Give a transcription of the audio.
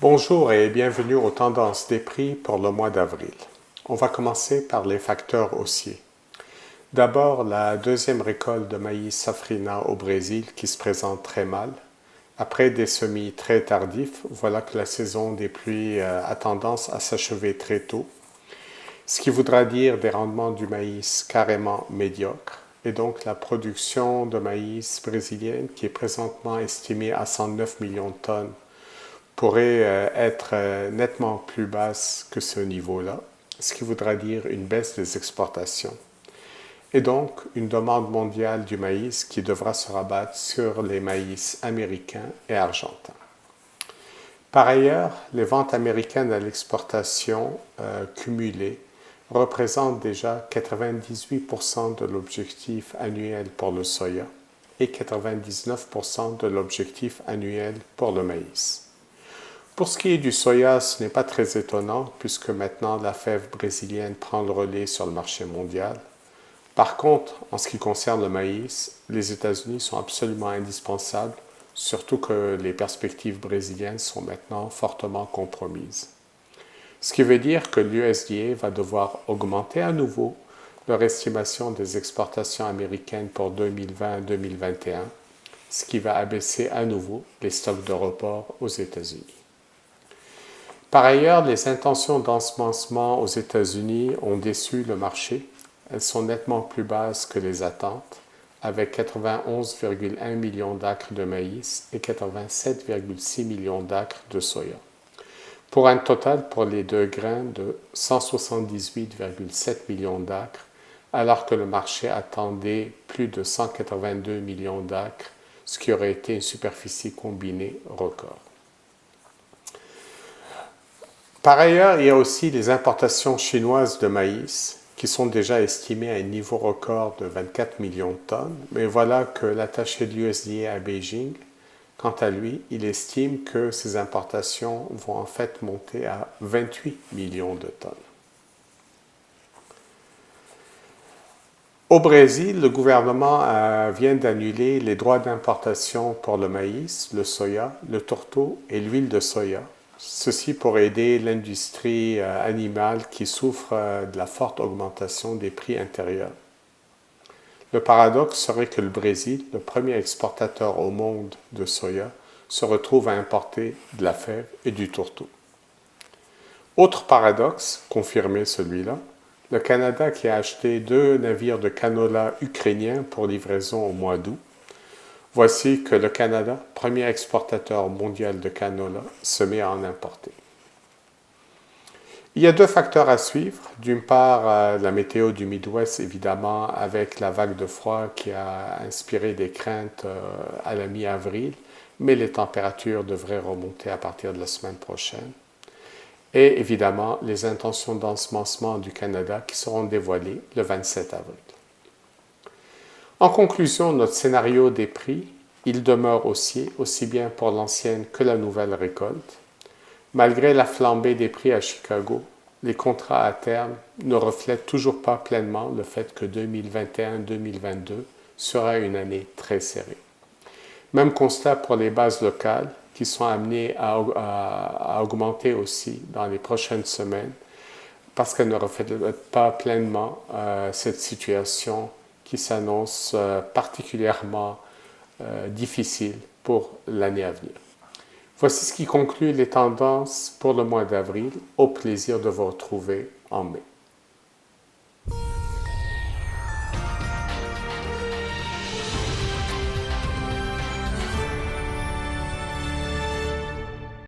Bonjour et bienvenue aux tendances des prix pour le mois d'avril. On va commencer par les facteurs haussiers. D'abord, la deuxième récolte de maïs safrina au Brésil qui se présente très mal. Après des semis très tardifs, voilà que la saison des pluies a tendance à s'achever très tôt, ce qui voudra dire des rendements du maïs carrément médiocres. Et donc la production de maïs brésilienne, qui est présentement estimée à 109 millions de tonnes, pourrait être nettement plus basse que ce niveau-là, ce qui voudra dire une baisse des exportations. Et donc une demande mondiale du maïs qui devra se rabattre sur les maïs américains et argentins. Par ailleurs, les ventes américaines à l'exportation cumulées représentent déjà 98% de l'objectif annuel pour le soya et 99% de l'objectif annuel pour le maïs. Pour ce qui est du soya, ce n'est pas très étonnant puisque maintenant la fève brésilienne prend le relais sur le marché mondial. Par contre, en ce qui concerne le maïs, les États-Unis sont absolument indispensables, surtout que les perspectives brésiliennes sont maintenant fortement compromises. Ce qui veut dire que l'USDA va devoir augmenter à nouveau leur estimation des exportations américaines pour 2020-2021, ce qui va abaisser à nouveau les stocks de report aux États-Unis. Par ailleurs, les intentions d'ensemencement aux États-Unis ont déçu le marché. Elles sont nettement plus basses que les attentes, avec 91,1 millions d'acres de maïs et 87,6 millions d'acres de soya, pour un total pour les deux grains de 178,7 millions d'acres, alors que le marché attendait plus de 182 millions d'acres, ce qui aurait été une superficie combinée record. Par ailleurs, il y a aussi les importations chinoises de maïs qui sont déjà estimées à un niveau record de 24 millions de tonnes. Mais voilà que l'attaché de l'USDA à Beijing, quant à lui, il estime que ces importations vont en fait monter à 28 millions de tonnes. Au Brésil, le gouvernement vient d'annuler les droits d'importation pour le maïs, le soya, le tourteau et l'huile de soya. Ceci pour aider l'industrie animale qui souffre de la forte augmentation des prix intérieurs. Le paradoxe serait que le Brésil, le premier exportateur au monde de soya, se retrouve à importer de la fève et du tourteau. Autre paradoxe, confirmé celui-là, le Canada qui a acheté 2 navires de canola ukrainiens pour livraison au mois d'août. Voici que le Canada, premier exportateur mondial de canola, se met à en importer. Il y a deux facteurs à suivre. D'une part, la météo du Midwest, évidemment, avec la vague de froid qui a inspiré des craintes à la mi-avril, mais les températures devraient remonter à partir de la semaine prochaine. Et évidemment, les intentions d'ensemencement du Canada qui seront dévoilées le 27 avril. En conclusion, notre scénario des prix, il demeure haussier, aussi bien pour l'ancienne que la nouvelle récolte. Malgré la flambée des prix à Chicago, les contrats à terme ne reflètent toujours pas pleinement le fait que 2021-2022 sera une année très serrée. Même constat pour les bases locales qui sont amenées à augmenter aussi dans les prochaines semaines parce qu'elles ne reflètent pas pleinement cette situation qui s'annonce particulièrement difficile pour l'année à venir. Voici ce qui conclut les tendances pour le mois d'avril. Au plaisir de vous retrouver en mai.